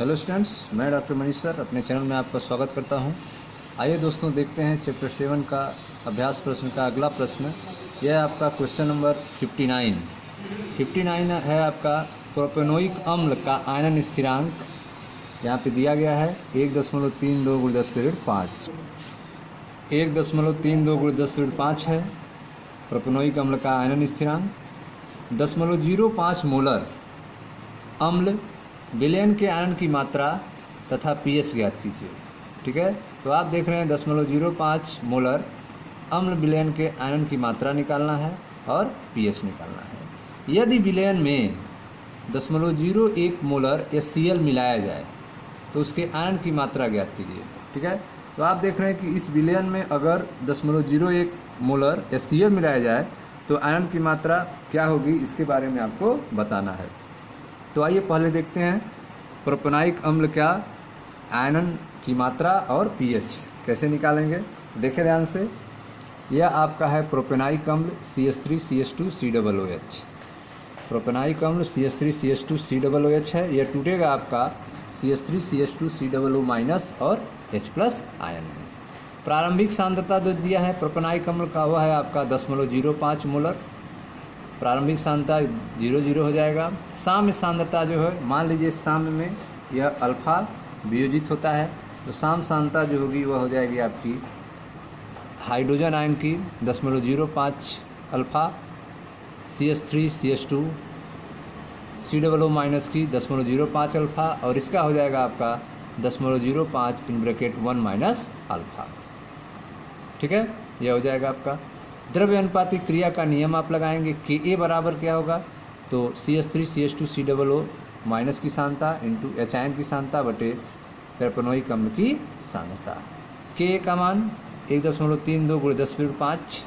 Hello students, मैं doctor Manish sir अपने channel में आपका स्वागत करता हूं। आइए दोस्तों, देखते हैं चैप्टर 7 का अभ्यास प्रश्न का अगला प्रश्न। यह है आपका क्वेश्चन नंबर 59 है आपका। प्रोपेनोइक अम्ल का आयनन स्थिरांक यहाँ पे दिया गया है 1.32 × 10⁵ 1.32 × 10⁵ है प्रोपेनोइक अम्ल का आयनन स्थिरांक। 0.05 मोलर अम्ल विलयन के आयरन की मात्रा तथा पीएच ज्ञात कीजिए। ठीक है, तो आप देख रहे हैं 0.05 मोलर अम्ल विलयन के आयरन की मात्रा निकालना है और पीएच निकालना है। यदि विलयन में 0.01 मोलर HCl मिलाया जाए तो उसके आयरन की मात्रा ज्ञात कीजिए। ठीक है, तो आप देख रहे हैं कि इस विलयन में अगर 0.01 मोलर HCl मिलाया जाए तो आयरन की मात्रा क्या होगी, इसके बारे में आपको बताना है। तो आइए पहले देखते हैं प्रोपेनोइक अम्ल का आयनन की मात्रा और पीएच कैसे निकालेंगे। देखें ध्यान से, यह आपका है प्रोपेनोइक अम्ल CH3CH2COOH। प्रोपेनोइक अम्ल CH3CH2COOH है। यह टूटेगा आपका CH3CH2COO- और H+ आयन में। प्रारंभिक सांद्रता जो दिया है प्रोपेनोइक अम्ल का वह है आपका 0.05 मोलर। प्रारंभिक सांद्रता 0 हो जाएगा। साम्य सांद्रता जो है, मान लीजिए साम्य में यह अल्फा वियोजित होता है, तो साम्य सांद्रता जो होगी वह हो जाएगी आपकी हाइड्रोजन आयन की 0.05 अल्फा, CH3CH2 COO- की 0.05 अल्फा, और इसका हो जाएगा आपका 0.05 (1 - अल्फा। ठीक है, यह हो जाएगा आपका द्रव्य अनुपातिक क्रिया का नियम आप लगाएंगे। Ka बराबर क्या होगा, तो CH3CH2 COO- की सांद्रता इंटू H आयन की सांद्रता बटे प्रोपेनोइक अम्ल की सांद्रता। Ka का मान 1.32 × 10⁵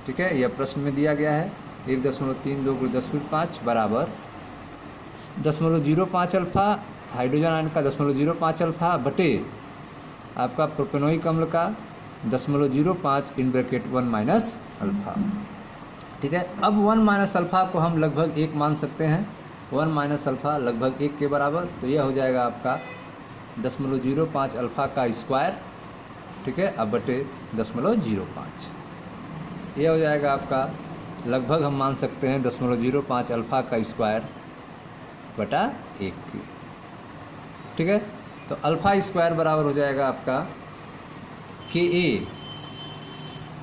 ठीक है, यह प्रश्न में दिया गया है। 1.32 × 10⁵ बराबर 0.05 अल्फा हाइड्रोजन आयन का 0.05 अल्फा बटे आपका प्रोपेनोइक अम्ल का 0.05 (1 - अल्फा। ठीक है, अब 1 - अल्फा को हम लगभग 1 मान सकते हैं। 1 - अल्फा लगभग 1 के बराबर, तो यह हो जाएगा आपका 0.05 अल्फा का स्क्वायर। ठीक है, अब बटे 0.05, यह हो जाएगा आपका लगभग हम मान सकते हैं 0.05 अल्फा का स्क्वायर बटा 1 की। ठीक है, तो अल्फा स्क्वायर बराबर हो जाएगा आपका Ka।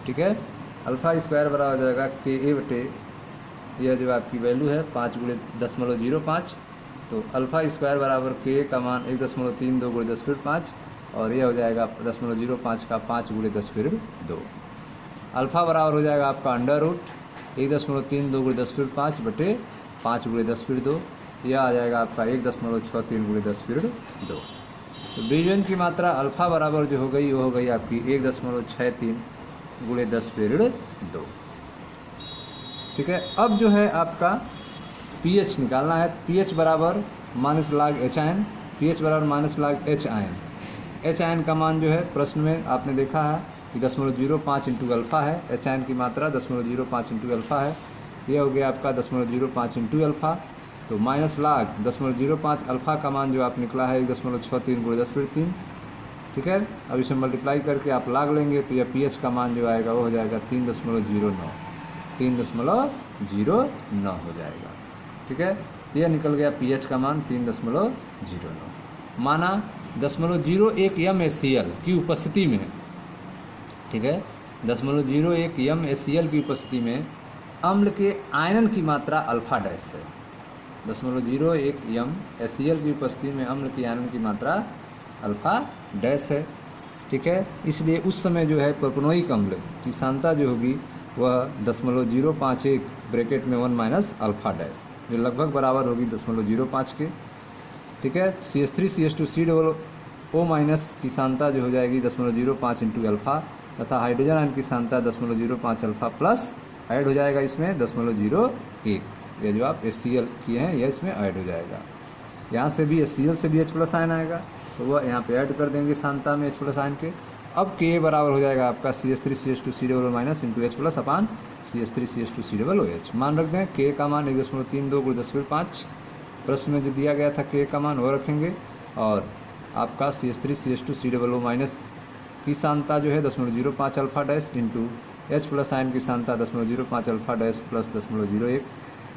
ठीक है, अल्फा स्क्वायर बराबर हो जाएगा Ka बटे यह जो आपकी वैल्यू है 5 × 10.05, तो अल्फा स्क्वायर बराबर Ka का मान 1.32 × 10⁵, और यह हो जाएगा 0.05 का 5 × 10⁵। अल्फा बराबर हो जाएगा आपका √ 1.32 × 10⁵ बटे 5 × 10⁵, यह आ जाएगा आपका 1.63 × 10⁵। तो वियोजन की मात्रा अल्फा बराबर जो हो गई वो हो गई आपकी 1.63 × 10⁵। ठीक है, अब जो है आपका पीएच निकालना है। पीएच बराबर -log H आयन, पीएच बराबर -log H ion. H ion का मान जो है प्रश्न में आपने देखा है कि 0.05 × अल्फा है। H आयन की मात्रा 0.05 × अल्फा है, यह हो गया आपका 0.05 × अल्फा। तो -log 0.05 अल्फा का मान जो आप निकला है 1.63 × 10⁵। ठीक है, अब इसे मल्टीप्लाई करके आप log लेंगे तो यह पीएच का मान जो आएगा वो हो जाएगा 3.09 हो जाएगा। ठीक है, यह निकल गया पीएच का मान 3.09। माना 0.01 MHCl की उपस्थिति में, ठीक है, 0.01 MHCl की उपस्थिति में अम्ल के आयनन की मात्रा अल्फा डैश है। 0.01 MHCl की उपस्थिति में अम्ल की आयनन की मात्रा अल्फा डैश है। ठीक है, इसलिए उस समय जो है प्रोपेनोइक अम्ल की सांद्रता जो होगी वह 0.051 ब्रैकेट में 1 - अल्फा डैश, जो लगभग बराबर होगी 0.05 के। ठीक है, CH3CH2 COO- की सांद्रता जो हो जाएगी 0.05 × अल्फा, तथा हाइड्रोजन आयन की सांद्रता 0.05 अल्फा प्लस ऐड हो जाएगा इसमें 0.01। ये जो आप HCl किए हैं यह इसमें ऐड हो जाएगा। यहाँ से भी HCl से भी H+ आयन आएगा, तो वह यहाँ पे ऐड कर देंगे सांद्रता में H+ आयन के। अब Ka बराबर हो जाएगा आपका CH3CH2 COO- H+ अपान CH3CH2 COOH। मान रख दें Ka का मान 1.32 × 10⁵ प्रश्न में जो दिया गया था Ka का मान वो रखेंगे। और आपका CH3CH2COO माइनस की सांता जो है 0.05 alpha dash into H plus ion की सांता 0.05 अल्फा डैश प्लस 0.01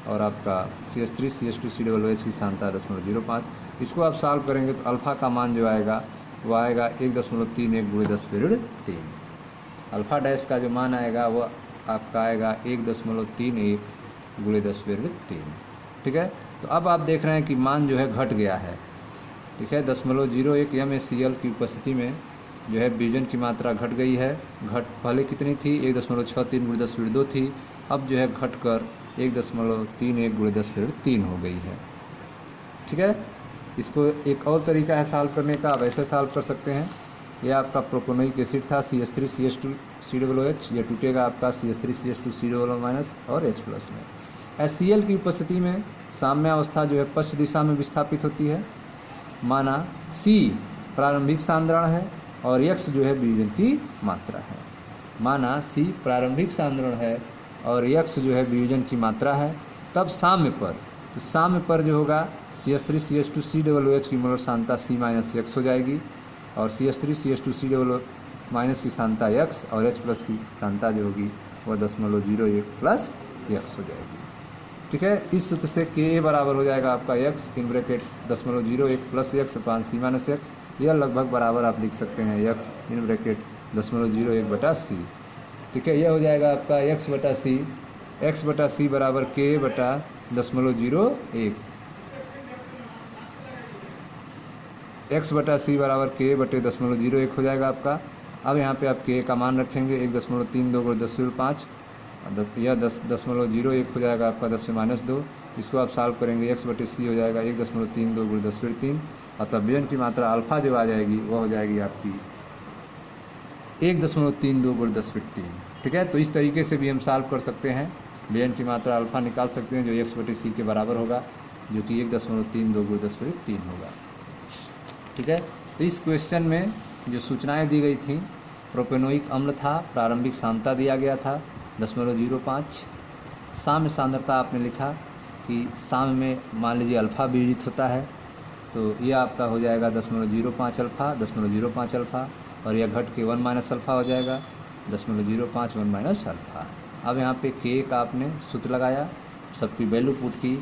और आपका CH3CH2COOH की सांता 0.05। इसको आप सॉल्व करेंगे तो अल्फ़ा का मान जो आएगा वो आएगा 1.31 गुणे 10⁻3। अल्फ़ा डैश का जो मान आएगा वो आपका आएगा 1.31 गुणे 10⁻3। ठीक है, तो अब आप देख रहे हैं कि मान जो है घट गया है। ठीक है, 0.01 MaCl की उपस्थिति में जो है विजन की मात्रा घट गई है। घट पहले कितनी थी 1.63 गुणे 10⁻2 थी, अब जो है घट कर 1.31 गुणे 10⁻3 हो गई है। ठीक है, इसको एक और तरीका है सॉल्व करने का, आप ऐसे सॉल्व कर सकते हैं। यह आपका प्रोपेनोइक एसिड था CH3CH2COOH, यह टूटेगा आपका CH3CH2COO माइनस और H प्लस में। HCl की उपस्थिति में साम्य अवस्था जो है पश्च दिशा में विस्थापित होती है। माना C प्रारंभिक सांद्रण है और X जो है वियोजन की मात्रा है। माना C प्रारंभिक सांद्रण है और X जो है वियोजन की मात्रा है, तब साम्य पर, तो साम्य पर जो होगा CH3CH2COOH की molar Santa C minus X हो जाएगी और CH3CH2COO माइनस की सांता X और H प्लस की सांता जो होगी वह 0.01 प्लस X हो जाएगी। ठीक है, इस सूत्र से Ka बराबर हो जाएगा आपका X in bracket 0.01 plus X upon C minus X। यह लगभग बराबर आप लिख सकते हैं X इन ब्रैकेट 0.01 बटा C। ठीक है, यह हो जाएगा आपका X बटा C बराबर Ka बटा 0.01। X बटा C बराबर Ka बटे 0.01 हो जाएगा आपका। अब यहाँ पे आप Ka का मान रखेंगे 1.32 गुणे 10⁻5, यह 10.01 हो जाएगा आपका 10⁻2। इसको आप सॉल्व करेंगे X बटे C हो जाएगा 1.32 गुणे 10⁻3 और तब विजन की मात्रा अल्फ़ा जो आ जाएगी वह हो जाएगी आपकी 1.32 गुणे 10⁻3। ठीक है, तो इस तरीके से भी हम सॉल्व कर सकते हैं, विजन की मात्रा अल्फ़ा निकाल सकते हैं जो X बटे C के बराबर होगा, जो कि 1.32 गुणे 10⁻3 होगा। ठीक है, तो इस क्वेश्चन में जो सूचनाएं दी गई थी, प्रोपेनोइक अम्ल था, प्रारंभिक सांद्रता दिया गया था 0.05, साम्य सांद्रता आपने लिखा कि साम्य में मान लीजिए अल्फ़ा वियोजित होता है, तो यह आपका हो जाएगा 0.05 अल्फ़ा और यह घट के 1 माइनस अल्फ़ा हो जाएगा 0.05 1 माइनस अल्फ़ा। अब यहाँ पे K का आपने सूत्र लगाया, सबकी वैल्यू पुट की,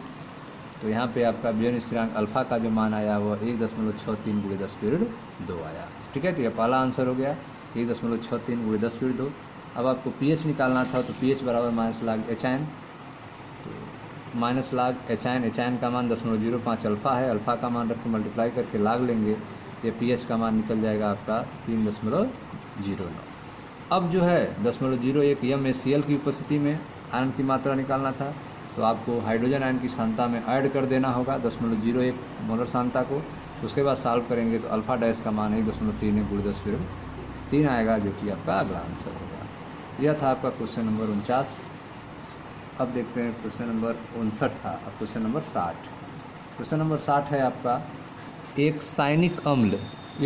तो यहाँ पे आपका विजन स्थिरांक अल्फ़ा का जो मान आया वह 1.63 गुणे 10⁻2 आया। ठीक है, तो यह पहला आंसर हो गया 1.63 गुणे 10⁻2। अब आपको pH निकालना था, तो pH बराबर माइनस लाग HN, तो माइनस लाग HN का मान 0.05 अल्फ़ा है, अल्फ़ा का मान रख के मल्टीप्लाई करके लाग लेंगे, ये pH का मान निकल जाएगा आपका 3.09। अब जो है 0.01 MaCl की उपस्थिति में आयन की मात्रा निकालना था, तो आपको हाइड्रोजन आयन की सांता में ऐड कर देना होगा 0.01 मोलर सांता को। उसके बाद सॉल्व करेंगे तो अल्फ़ा डैश का मान 1.31 गुणे 10⁻3 आएगा, जो कि आपका अगला आंसर होगा। यह था आपका क्वेश्चन नंबर 49। अब देखते हैं क्वेश्चन नंबर 59 था, अब क्वेश्चन नंबर 60। क्वेश्चन नंबर 60 है आपका, एक साइनिक अम्ल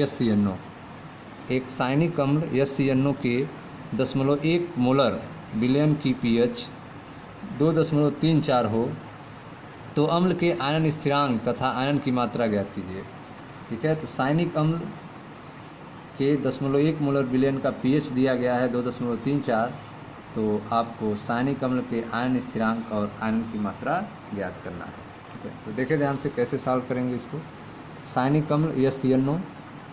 SCNO, एक साइनिक अम्ल SCNO के 0.1 मोलर विलयन की pH 2.34 हो तो अम्ल के आयन स्थिरांक तथा आयन की मात्रा ज्ञात कीजिए। ठीक है, तो साइनिक अम्ल के 0.1 मोलर विलयन का pH दिया गया है 2.34, तो आपको साइनिक अम्ल के आयन स्थिरांक और आयन की मात्रा ज्ञात करना है। ठीक है, तो देखें ध्यान से कैसे सॉल्व करेंगे इसको। साइनिक अम्ल SCNO,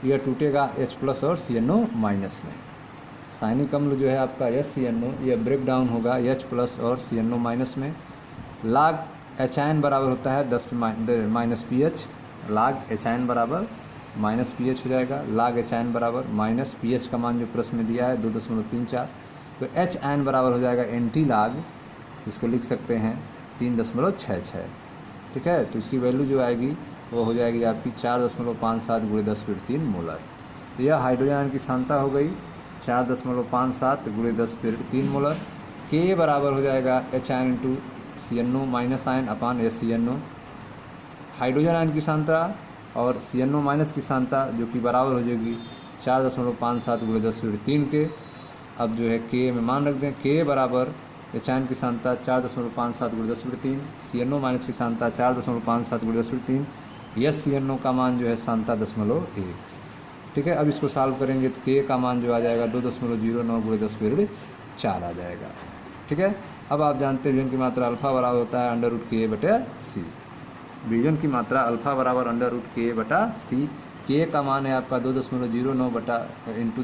यह टूटेगा H प्लस और CNO माइनस में। साइनिक अम्ल जो है आपका SCNO, यह ब्रेक डाउन होगा H प्लस और CNO माइनस में। लाग HN बराबर होता है 10 माइनस pH, लाग HN बराबर माइनस pH हो जाएगा, लाग HN बराबर माइनस pH का मान जो प्रश्न में दिया है 2.34, तो HN बराबर हो जाएगा NT लाग, इसको लिख सकते हैं 3.66। ठीक है, तो इसकी वैल्यू जो आएगी वो हो जाएगी आपकी 4.57 गुणे 10⁻3 मोलर। तो यह हाइड्रोजन आयन की सांता हो गई 4.57 गुणे 10⁻3 मोलर। Ka बराबर हो जाएगा HN into CNO minus ion upon SCNO, hydrogen ion की सांता और CNO माइनस की सांता जो कि बराबर हो जाएगी 4.57 गुणे 10⁻3 के। अब जो है Ka में मान रख दें, Ka बराबर HN की सांता 4.57 गुणे 10⁻3, CNO माइनस की सांता 4.57 गुणे 10⁻3, SCNO का मान जो है 7.1। ठीक है, अब इसको सॉल्व करेंगे तो के का मान जो आ जाएगा 2.09 × 10⁻4 आ जाएगा। ठीक है, अब आप जानते हैं विजन की मात्रा अल्फा बराबर होता है √KA/C। विजन की मात्रा अल्फा बराबर √KA/C। के का मान है आपका 2.09 ×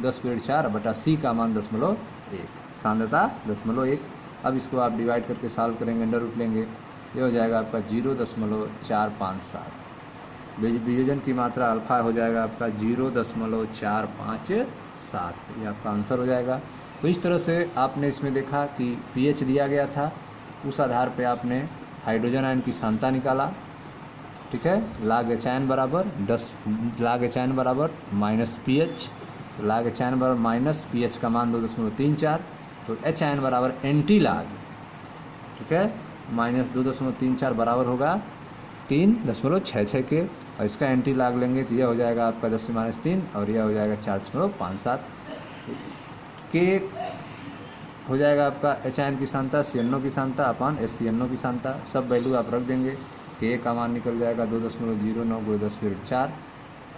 10⁻4 C का मान 0.1, सांद्रता 0.1। अब इसको आप डिवाइड करके सॉल्व करेंगे, अंडर रूट लेंगे, ये हो जाएगा आपका 0.457। वियोजन की मात्रा अल्फा हो जाएगा आपका 0.457, ये आपका आंसर हो जाएगा। तो इस तरह से आपने इसमें देखा कि pH दिया गया था, उस आधार पे आपने हाइड्रोजन आयन की सांद्रता निकाला। ठीक है, log H बराबर log H बराबर -pH, log H बराबर माइनस pH का मान 2.34, तो H बराबर एंटी log, ठीक है, -2.34 बराबर होगा 3.66 के, और इसका एंटी log लेंगे तो यह हो जाएगा आपका 10⁻³ और यह हो जाएगा 4.57 के हो जाएगा आपका H की सांद्रता, CNO की सांद्रता अपन SCNO की सांद्रता, सब वैल्यू आप रख देंगे। के का मान निकल जाएगा 2.09 × 10⁻4।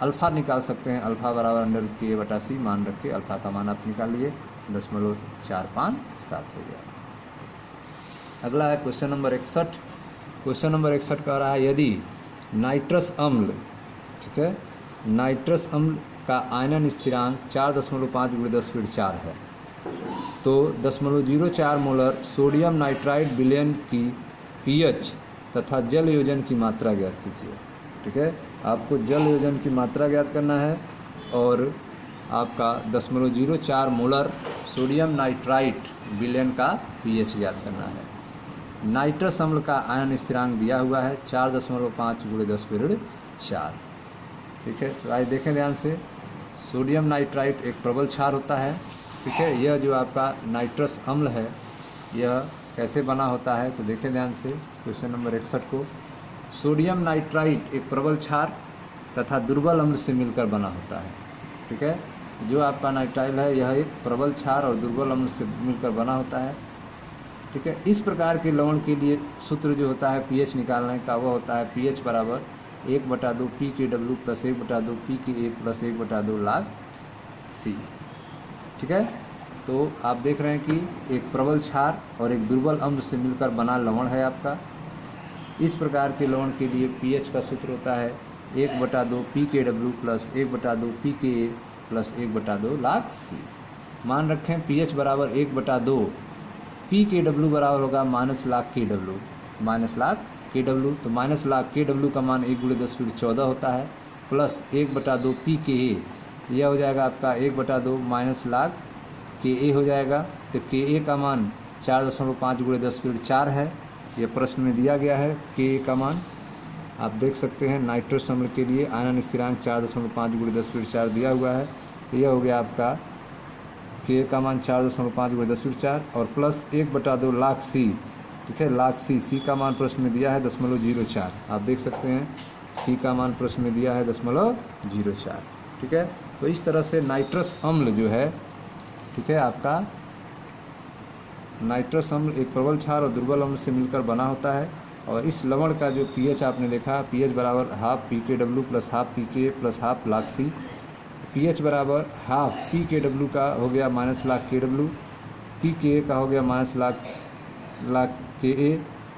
अल्फ़ा निकाल सकते हैं, अल्फ़ा बराबर √KA/C मान रख के अल्फ़ा का मान आप निकाल लिए 0.457 हो गया। अगला है क्वेश्चन नंबर 61। क्वेश्चन नंबर 61 कह रहा है यदि नाइट्रस अम्ल, ठीक है, नाइट्रस अम्ल का आयनन स्थिरांक 4.5 × 10⁻4 है, तो 0.04 मोलर सोडियम नाइट्राइड विलयन की pH तथा जल योजन की मात्रा ज्ञात कीजिए। ठीक है, आपको जल योजन की मात्रा ज्ञात करना है और आपका 0.04 मोलर सोडियम नाइट्राइट विलयन का pH ज्ञात करना है। नाइट्रस अम्ल का आयन स्थिरांक दिया हुआ है 4.5 × 10⁻4। ठीक है, तो आइए देखें ध्यान से। सोडियम नाइट्राइट एक प्रबल क्षार होता है। ठीक है, यह जो आपका नाइट्रस अम्ल है यह कैसे बना होता है, तो देखें ध्यान से क्वेश्चन नंबर 61 को। सोडियम नाइट्राइट एक प्रबल क्षार तथा दुर्बल अम्ल से मिलकर बना होता है। ठीक है, जो आपका नाइट्राइल है यह एक प्रबल क्षार और दुर्बल अम्ल से मिलकर बना होता है। ठीक है, इस प्रकार के लवण के लिए सूत्र जो होता है pH निकालने का वह होता है pH बराबर 1/2 pKw + 1/2 pKa + 1/2 log C। ठीक है, तो आप देख रहे हैं कि एक प्रबल क्षार और एक दुर्बल अम्ल से मिलकर बना लवण है आपका। इस प्रकार के लवण के लिए pH का सूत्र होता है 1/2 pKw + 1/2 pKa + 1/2 log C। मान रखें pH बराबर 1/2, pKw बराबर होगा -log Kw, -log Kw, तो -log Kw का मान 1 × 10⁻14 होता है, प्लस 1/2 pKa, यह हो जाएगा आपका 1/2 -log Ka हो जाएगा। तो Ka का मान 4.5 × 10⁻4 है, यह प्रश्न में दिया गया है। Ka का मान आप देख सकते हैं, नाइट्रस अम्ल के लिए आयनन स्थिरांक 4.5 × 10⁻4 दिया हुआ है, तो यह हो गया आपका Ka का मान 4.5 × 10⁻4 और प्लस 1/2 log C। ठीक है, log C, C का मान प्रश्न में दिया है 0.04, आप देख सकते हैं C का मान प्रश्न में दिया है 0.04। ठीक है, तो इस तरह से नाइट्रस अम्ल जो है, ठीक है, आपका नाइट्रस अम्ल एक प्रबल क्षार और दुर्बल अम्ल से मिलकर बना होता है। और इस लवण का जो pH आपने देखा, pH बराबर ½ pKw + ½ pKa + ½ log C। pH बराबर ½ pKw का हो गया -log Kw, pKa का हो गया -log Ka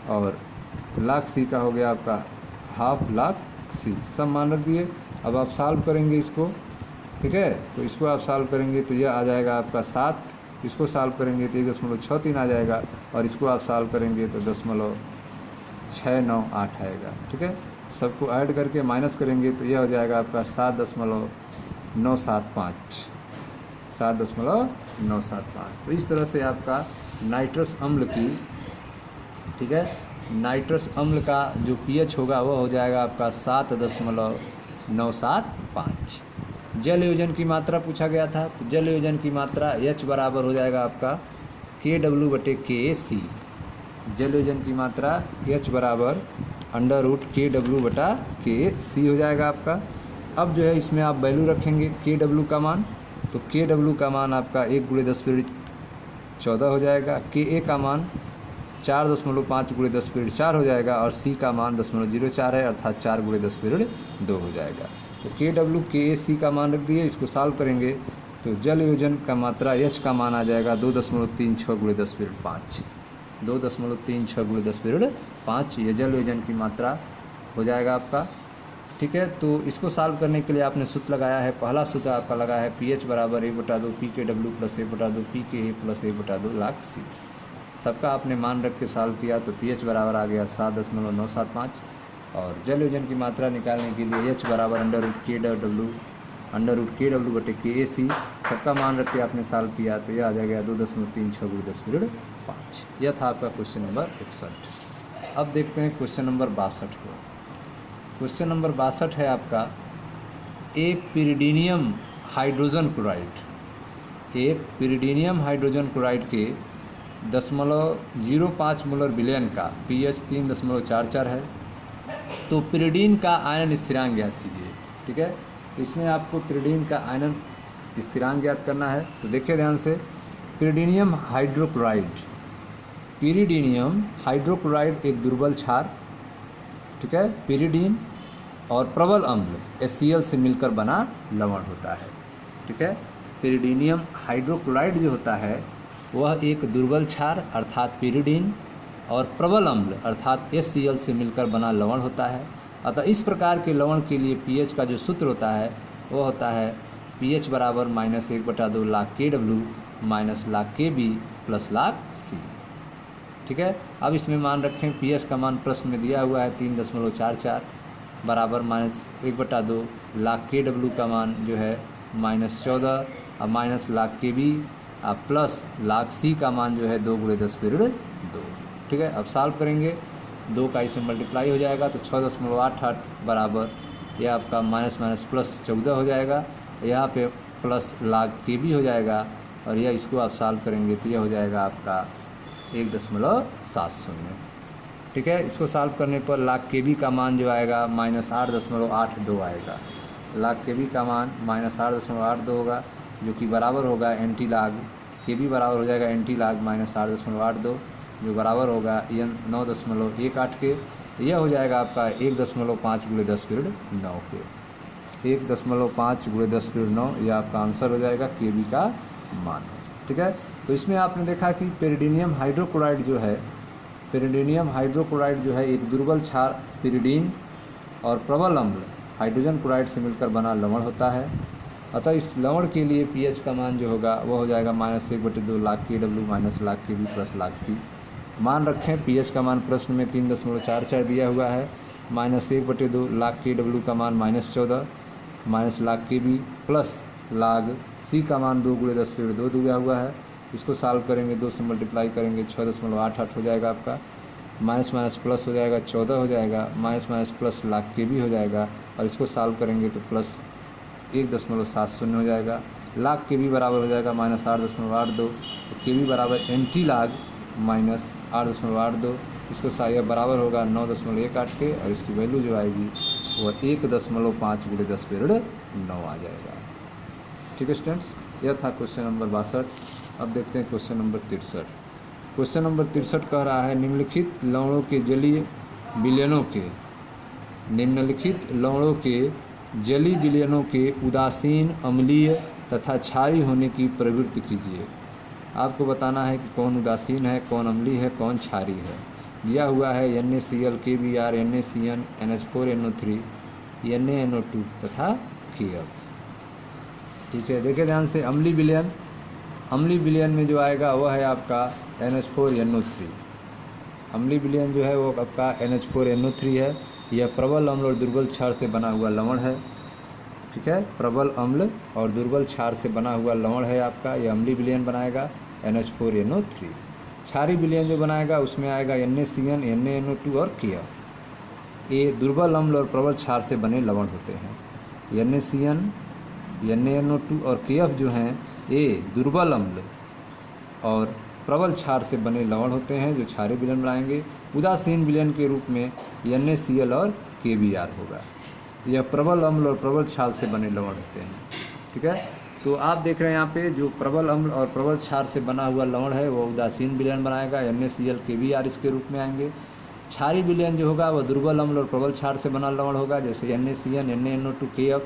और log C का हो गया आपका ½ log C। सब मान रख दिए। अब आप सॉल्व करेंगे इसको। ठीक है, तो इसको आप सॉल्व करेंगे तो यह आ जाएगा आपका 7, इसको सॉल्व करेंगे तो 1.63 आ जाएगा, और इसको आप सॉल्व करेंगे तो 0.698 आएगा। ठीक है, सबको ऐड करके माइनस करेंगे तो यह हो जाएगा आपका 7.975, 7.975। तो इस तरह से आपका नाइट्रस अम्ल की, ठीक है, नाइट्रस अम्ल का जो pH होगा वह हो जाएगा आपका 7.975। जल योजन की मात्रा पूछा गया था, तो जल योजन की मात्रा H बराबर हो जाएगा आपका KW/KC। जल योजन की मात्रा H बराबर √KW/KC हो जाएगा आपका। अब जो है इसमें आप वैल्यू रखेंगे KW का मान, तो KW का मान आपका 1 × 10⁻14 हो जाएगा। Ka का मान 4.5 × 10⁻4 हो जाएगा और C का मान 0.04 है अर्थात 4 × 10⁻2 हो जाएगा। तो KW KAC का मान रख दिए, इसको सॉल्व करेंगे तो जल योजन का मात्रा H का मान आ जाएगा 2.36 × 10⁻5, 2.36 × 10⁻5 ये जल योजन की मात्रा हो जाएगा आपका। ठीक है, तो इसको सॉल्व करने के लिए आपने सूत्र लगाया है, पहला सूत्र आपका लगा है pH बराबर 1/2 pKW + 1/2 pKa + 1/2 log C। सबका आपने मान रख के सॉल्व किया तो pH बराबर आ गया 7.975 और जल योजन की मात्रा निकालने के लिए H बराबर √KW KAC सबका मान रख के आपने सॉल्व किया तो यह आ जाएगा 2.36 × 10⁻5। यह था आपका क्वेश्चन नंबर 61। अब देखते हैं क्वेश्चन नंबर 62 को। क्वेश्चन नंबर 62 है आपका, एक पिरिडीनियम हाइड्रोजन क्लोराइड के 0.05 मोलर विलयन का pH 3.44 है। तो पिरिडीन का आयन स्थिरांक ज्ञात कीजिए। ठीक है, तो इसमें आपको पिरिडीन का आयन स्थिरांक ज्ञात करना है। तो देखिए ध्यान से, पिरिडीनियम हाइड्रोक्लोराइड एक दुर्बल क्षार, ठीक है, पिरिडीन और प्रबल अम्ल HCl से मिलकर बना लवण होता है। ठीक है, पिरिडीनियम हाइड्रोक्लोराइड जो होता है वह एक दुर्बल क्षार अर्थात पिरिडीन और प्रबल अम्ल अर्थात HCl से मिलकर बना लवण होता है। अतः इस प्रकार के लवण के लिए pH का जो सूत्र होता है वह होता है pH बराबर -1/2 log KW - log KB + log C। ठीक है, अब इसमें मान रखें pH का मान प्रश्न में दिया हुआ है 3.44 बराबर -1/2 log KW का मान जो है -14 और minus log KB plus log C का मान जो है 2 × 10⁻2। ठीक है, अब सॉल्व करेंगे 2 का इसमें मल्टीप्लाई हो जाएगा तो 6.88 बराबर यह आपका माइनस प्लस 14 हो जाएगा, यहाँ पे प्लस log KB हो जाएगा और यह इसको आप सॉल्व करेंगे तो यह हो जाएगा आपका 1.70। ठीक है, इसको सॉल्व करने पर log KB का मान जो आएगा -8.82 आएगा। log KB का मान -8.82 होगा जो कि बराबर होगा एंटी log KB बराबर हो जाएगा एंटी log -8.82 जो बराबर होगा 9.18 के। यह हो जाएगा आपका 1.5 × 10⁻9 के, 1.5 × 10⁻9 यह आपका आंसर हो जाएगा KB का मान। ठीक है, तो इसमें आपने देखा कि पिरिडीनियम हाइड्रोक्लोराइड जो है एक दुर्बल क्षार पिरिडीन और प्रबल अम्ल हाइड्रोजन क्लोराइड से मिलकर बना लवण होता है। अतः इस लवण के लिए pH का मान जो होगा वह हो जाएगा -1/2 log KW - log KB + log C। मान रखें pH का मान प्रश्न में 3.44 दिया हुआ है, -1/2 log KW का मान -14 log KB plus log C का मान 2 × 10⁻2 दिया हुआ है। इसको सॉल्व करेंगे 2 से मल्टीप्लाई करेंगे 6.88 हो जाएगा आपका, माइनस प्लस हो जाएगा 14 हो जाएगा, माइनस प्लस log KB हो जाएगा और इसको सॉल्व करेंगे तो प्लस 1.70 हो जाएगा। log KB बराबर हो जाएगा -8.82 तो KB बराबर एंटी log -8.82, इसको यह बराबर होगा 9.18 के और इसकी वैल्यू जो आएगी वह 1.5 × 10⁻9 आ जाएगा। ठीक है स्टूडेंट्स, यह था क्वेश्चन नंबर 62। अब देखते हैं क्वेश्चन नंबर 63। क्वेश्चन नंबर 63 कह रहा है निम्नलिखित लवणों के जलीय विलयनों के उदासीन अम्लीय तथा क्षारीय होने की प्रवृत्ति कीजिए। आपको बताना है कि कौन उदासीन है, कौन अम्लीय है, कौन क्षारीय है। दिया हुआ है NaCl KBr NaCN NH4NO3 NaNO2 तथा Kf। ठीक है, देखिए ध्यान से, अम्लीय विलयन में जो आएगा वह है आपका NH4NO3। अम्लीय विलयन जो है वो आपका NH4NO3 है। यह प्रबल अम्ल और दुर्बल क्षार से बना हुआ लवण है। ठीक है, प्रबल अम्ल और दुर्बल क्षार से बना हुआ लवण है आपका, यह अम्लीय विलयन बनाएगा NH4NO3। क्षारीय विलयन जो बनाएगा उसमें आएगा NaCN NaNO2 और Kf। ये दुर्बल अम्ल और प्रबल क्षार से बने लवण होते हैं। NaCN NaNO2 और Kf जो हैं ये दुर्बल अम्ल और प्रबल क्षार से बने लवण होते हैं जो क्षारीय विलयन बनाएंगे। उदासीन विलयन के रूप में NaCl और KBr होगा। यह प्रबल अम्ल और प्रबल क्षार से बने लवण होते हैं। ठीक है, तो आप देख रहे हैं यहाँ पे जो प्रबल अम्ल और प्रबल क्षार से बना हुआ लवण है वो उदासीन विलयन बनाएगा, NaCl KBr इसके रूप में आएंगे। क्षारी विलयन जो होगा वह दुर्बल अम्ल और प्रबल क्षार से बना लवण होगा, जैसे NaCN NaNO2KF,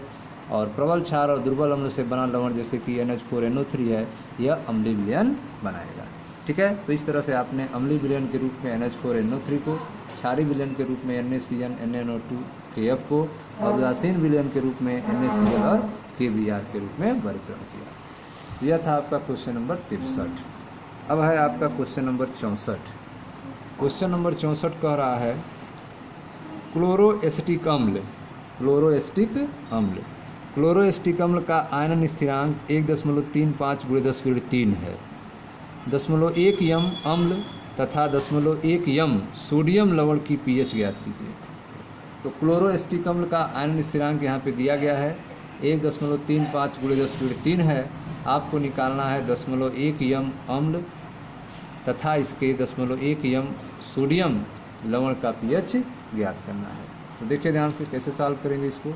और प्रबल क्षार और दुर्बल अम्ल से बना लवण जैसे कि NH4NO3 है, यह अम्लीय विलयन बनाएगा। ठीक है, तो इस तरह से आपने अम्लीय विलयन के रूप में NH4NO3 को, क्षारी विलयन के रूप में NaCN NaNO2KF को, और उदासीन विलयन के रूप में NaCl और KBr के रूप में वर्गीकरण किया। यह था आपका क्वेश्चन नंबर 63। अब है आपका क्वेश्चन नंबर 64। क्वेश्चन नंबर 64 कह रहा है क्लोरोएसिटिक अम्ल, क्लोरोएसिटिक अम्ल, क्लोरोएसिटिक अम्ल का आयनन स्थिरांक 1.35 × 10⁻³ है। 0.1 यम अम्ल तथा 0.1 यम सोडियम लवण की pH ज्ञात कीजिए। तो क्लोरोएसिटिक अम्ल का आयनन स्थिरांक यहाँ पे दिया गया है 1.35 × 10⁻³ है। आपको निकालना है 0.1 यम अम्ल तथा इसके 0.1 यम सोडियम लवण का pH ज्ञात करना है। तो देखिए ध्यान से कैसे सॉल्व करेंगे इसको।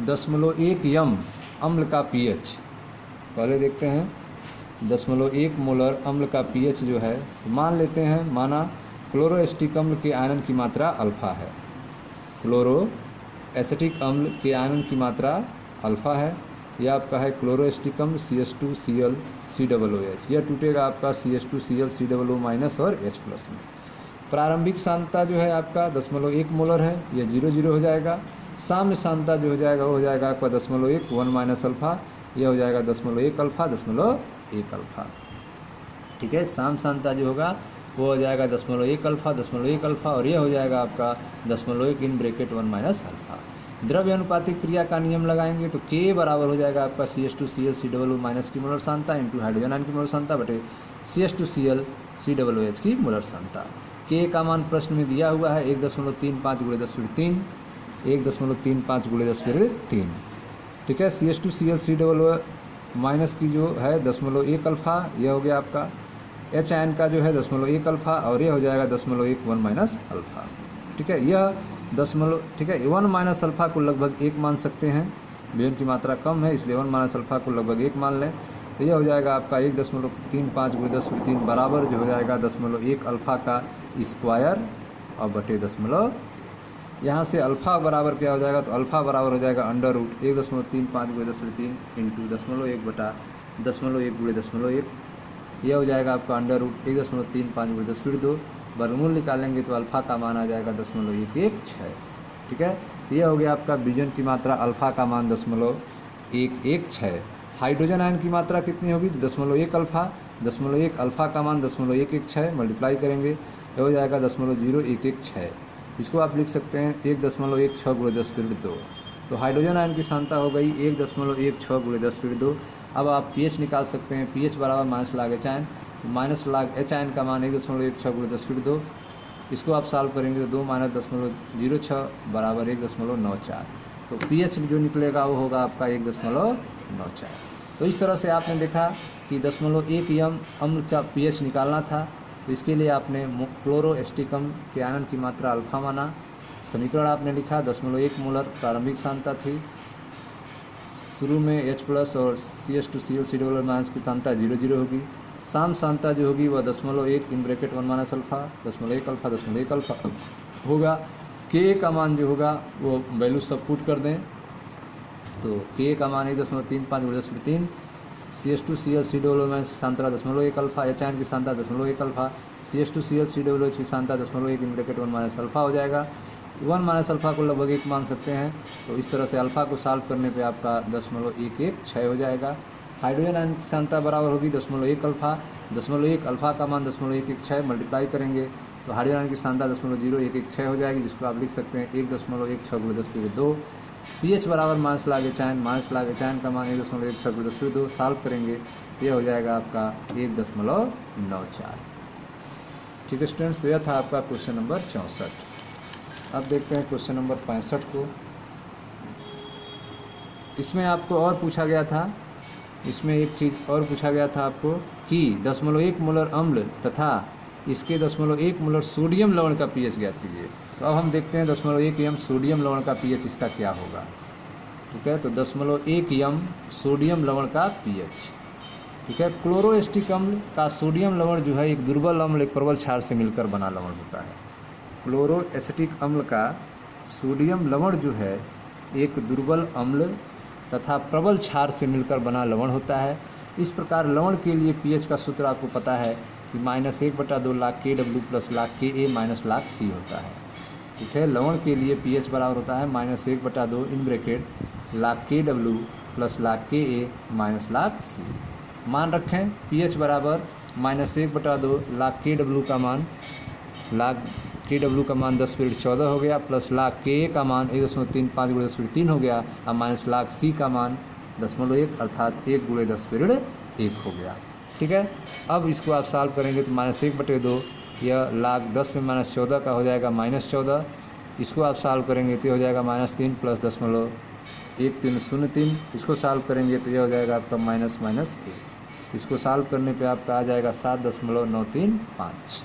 0.1 यम अम्ल का pH पहले देखते हैं। 0.1 मोलर अम्ल का pH जो है, तो मान लेते हैं, माना क्लोरोएसिटिक अम्ल के आयनन की मात्रा अल्फ़ा है, क्लोरोएसिटिक अम्ल के आयनन की मात्रा अल्फ़ा है। यह आपका है क्लोरोएसिटिक अम्ल CH2Cl COOH, यह टूटेगा आपका CH2Cl COO माइनस और H प्लस में। प्रारंभिक सांद्रता जो है आपका 0.1 मोलर है, यह 0 हो जाएगा। साम्य सांद्रता जो हो जाएगा वो हो जाएगा आपका 0.1 1 माइनस अल्फ़ा, यह हो जाएगा 0.1 अल्फ़ा 0.1 अल्फ़ा। ठीक है, साम्य सांद्रता जो होगा वो हो जाएगा 0.1 अल्फ़ा 0.1 अल्फ़ा, और यह हो जाएगा आपका 0.1 इन ब्रैकेट 1 माइनस अल्फ़ा। द्रव्य अनुपातिक क्रिया का नियम लगाएंगे तो K बराबर हो जाएगा आपका CH2Cl COO माइनस की मोलर सांद्रता इंटू हाइड्रोजन आयन की मोलर सांद्रता बटे CH2Cl COOH की मोलर सांद्रता। K का मान प्रश्न में दिया हुआ है 1.35 × 10⁻³ 1.35 × 10⁻³। ठीक है, CH2Cl COO माइनस की जो है 0.1 अल्फ़ा, यह हो गया आपका। H आयन का जो है 0.1 अल्फ़ा, और यह हो जाएगा 0.1 1 माइनस अल्फ़ा। ठीक है, यह 1 माइनस अल्फ़ा को लगभग 1 मान सकते हैं, विलयन की मात्रा कम है इसलिए 1 माइनस अल्फ़ा को लगभग 1 मान लें। तो यह हो जाएगा आपका 1.35 × 10⁻³ बराबर जो हो जाएगा 0.1 अल्फ़ा का स्क्वायर और बटे 0। यहाँ से अल्फ़ा बराबर क्या हो जाएगा, तो अल्फ़ा बराबर हो जाएगा अंडर रूट 1.35 × 10⁻³ इंटू 0.1 बटा 0.1 × 0.1, यह हो जाएगा आपका अंडर रूट 1.35 × 10⁻²। वर्गमूल निकालेंगे तो अल्फ़ा का मान आ जाएगा 0.116। ठीक है, तो यह हो गया आपका विजन की मात्रा, अल्फ़ा का मान 0.116। हाइड्रोजन आयन की मात्रा कितनी होगी, तो 0.1 अल्फ़ा, 0.1 अल्फ़ा का मान 0.116 मल्टीप्लाई करेंगे तो हो जाएगा 0.0116। इसको आप लिख सकते हैं 1.16 × 10⁻²। तो हाइड्रोजन आयन की सांद्रता हो गई 1.16 × 10⁻²। अब आप pH निकाल सकते हैं, pH बराबर माइनस लाग H आयन, माइनस लाग H आयन का मान 1.16 × 10⁻²। इसको आप सॉल्व करेंगे तो 2 माइनस 0.06 बराबर 1.94। तो pH जो निकलेगा वो होगा आपका 1.94। तो इस तरह से आपने देखा कि 0.1 यम अम्ल का pH निकालना था, तो इसके लिए आपने क्लोरोएसिटिक अम्ल के आयनन की मात्रा अल्फ़ा माना। समीकरण आपने लिखा 0.1 मोलर प्रारंभिक सांद्रता थी, शुरू में H प्लस और CH2Cl COO माइनस की सांद्रता 0 होगी। साम सांद्रता जो होगी वह 0.1 in bracket 1 minus alpha 0.1 alpha 0.1 alpha होगा। K का मान जो होगा वो वैल्यू सब पुट कर दें, तो K का मान 1.35 × 10⁻³ CH2Cl COO माइनस की सांद्रता 0.1 अल्फ़ा, H आयन की सांद्रता 0.1 अल्फ़ा, CH2Cl COOH की सांद्रता 0.1 इन ब्रैकेट 1 माइनस अल्फ़ा हो जाएगा। 1 माइनस अल्फ़ा को लगभग 1 मान सकते हैं, तो इस तरह से अल्फ़ा को सॉल्व करने पे आपका 0.116 हो जाएगा। हाइड्रोजन आयन की सांद्रता बराबर होगी 0.1 अल्फ़ा, 0.1 अल्फ़ा का मान 0.116 मल्टीप्लाई करेंगे तो हाइड्रोजन आयन की सांद्रता 0.0116 हो जाएगी, जिसको आप लिख सकते हैं 1.16 × 10⁻²। pH बराबर माइनस लाग H आयन, माइनस लाग H आयन का मान 1.16 × 10⁻²। सॉल्व करेंगे यह हो जाएगा आपका 1.94। ठीक है स्टूडेंट्स, तो यह था आपका क्वेश्चन नंबर 64। अब देखते हैं क्वेश्चन नंबर 65 को। इसमें आपको और पूछा गया था, इसमें एक चीज़ और पूछा गया था आपको कि 0.1 मोलर अम्ल तथा इसके 0.1 मोलर सोडियम लवण का pH ज्ञात कीजिए। तो अब हम देखते हैं 0.1 यम सोडियम लवण का pH इसका क्या होगा। ठीक है। तो 0.1 यम सोडियम लवण का pH, ठीक है। क्लोरोएस्टिक अम्ल का सोडियम लवण जो है एक दुर्बल अम्ल एक प्रबल क्षार से मिलकर बना लवण होता है। क्लोरोएसिटिक अम्ल का सोडियम लवण जो है एक दुर्बल अम्ल तथा प्रबल क्षार से मिलकर बना लवण होता है। इस प्रकार लवण के लिए pH का सूत्र आपको पता है कि -1/2 lakh Kw plus lakh Ka minus lakh C होता है, ठीक है। लवण के लिए pH बराबर होता है -1/2 in bracket lakh Kw plus lakh Ka minus lakh C। मान रखें pH बराबर -1/2 लाख Kw का मान (10^14) हो गया, प्लस लाख Ka का मान 1.35 × 10^3 हो गया, और माइनस लाख C का मान 0.1 अर्थात 1 × 10^1 हो गया, ठीक है। अब इसको आप सॉल्व करेंगे तो -1/2 यह लाख 10 में -14 का हो जाएगा -14। इसको आप सॉल्व करेंगे तो हो जाएगा -3 प्लस 0.1303। इसको सॉल्व करेंगे तो यह हो जाएगा आपका -1। इसको सॉल्व करने पे आपका आ जाएगा 7.935,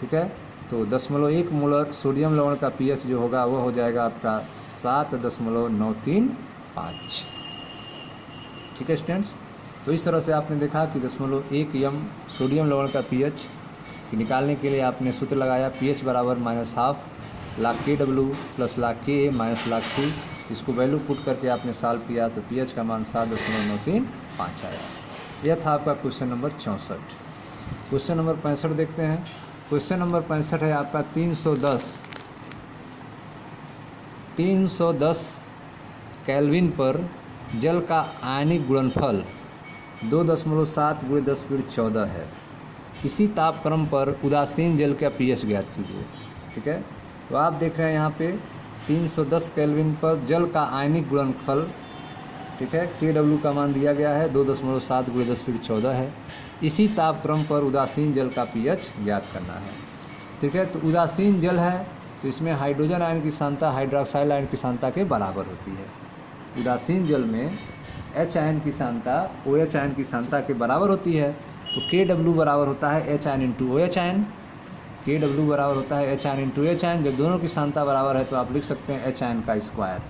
ठीक है। तो 0.1 मोलर सोडियम लवण का pH जो होगा वो हो जाएगा आपका 7.935, ठीक है स्टूडेंट्स। तो इस तरह से आपने देखा कि 0.1 यम सोडियम लवण का pH निकालने के लिए आपने सूत्र लगाया pH बराबर -12 lakh Kw plus lakh Ka minus lakh C। इसको वैल्यू पुट करके आपने सॉल्व किया तो pH का मान 7.935 आया। यह था आपका क्वेश्चन नंबर 64। क्वेश्चन नंबर 65 देखते हैं। क्वेश्चन नंबर 65 है आपका 310 केल्विन पर जल का आयनिक गुणनफल 2.7 × 10^14 है। इसी तापक्रम पर उदासीन जल का pH ज्ञात कीजिए, ठीक है। तो आप देख रहे हैं यहाँ पे 310 केल्विन पर जल का आयनिक गुणनफल, ठीक है, Kw का मान दिया गया है 2.7 × 10^14 है। इसी तापक्रम पर उदासीन जल का pH ज्ञात करना है, ठीक है। तो उदासीन जल है तो इसमें हाइड्रोजन आयन की सांद्रता हाइड्रोक्साइल आयन की सांद्रता के बराबर होती है। उदासीन जल में H आयन की सांद्रता OH आयन की सांद्रता के बराबर होती है। तो Kw बराबर होता है H ion into OH ion. Kw बराबर होता है H ion into H ion. जब दोनों की सांद्रता बराबर है तो आप लिख सकते हैं H आयन का स्क्वायर।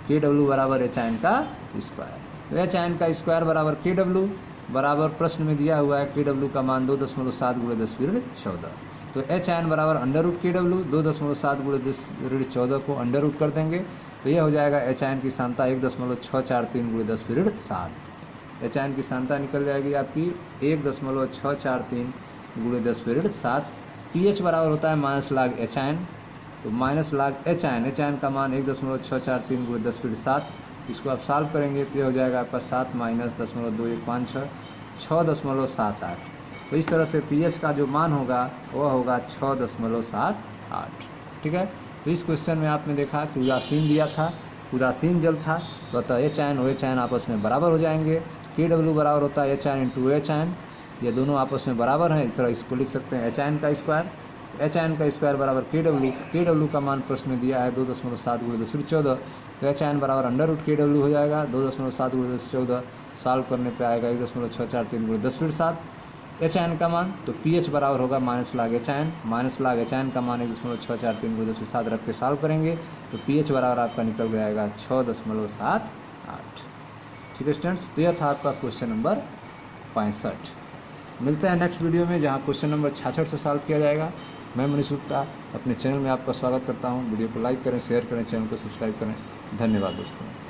Kw बराबर H आयन का स्क्वायर। तो H आयन का स्क्वायर बराबर Kw बराबर प्रश्न में दिया हुआ है Kw का मान 2.7 × 10^14। तो H आयन बराबर √Kw 2.7 × 10^14 को अंडर रूट कर देंगे तो यह हो जाएगा H आयन की सांद्रता 1.643 × 10^7। H आयन की सांद्रता निकल जाएगी आपकी 1.643 × 10^7। pH बराबर होता है -log H आयन। तो -log H आयन का मान 1.643 × 10^7। इसको आप सॉल्व करेंगे तो ये हो जाएगा आपका 7 - 0.2156 6.78। तो इस तरह से pH का जो मान होगा वह होगा 6.78, ठीक है। तो इस क्वेश्चन में आपने देखा कि उदासीन दिया था, उदासीन जल था, तो अतः H आयन OH आयन आपस में बराबर हो जाएंगे। Kw बराबर होता है H ion into OH ion. ये दोनों आपस में बराबर हैं, इस तरह इसको लिख सकते हैं H आयन का स्क्वायर। H आयन का स्क्वायर बराबर Kw का मान प्रश्न में दिया है 2.7 × 10^14। तो H आयन बराबर √Kw हो जाएगा 2.7 × 10^14। सॉल्व करने पे आएगा 1.643 × 10^7 H आयन का मान। तो pH बराबर होगा -log H ion. -log H ion का मान 1.643 × 10^7 रख के सॉल्व करेंगे तो pH बराबर आपका निकल जाएगा 6.78, ठीक है स्टूडेंट्स। तो यह था आपका क्वेश्चन नंबर 65। मिलते हैं नेक्स्ट वीडियो में जहां क्वेश्चन नंबर 66 से सॉल्व किया जाएगा। मैं मनीष गुप्ता अपने चैनल में आपका स्वागत करता हूं। वीडियो को लाइक करें, शेयर करें, चैनल को सब्सक्राइब करें। धन्यवाद दोस्तों।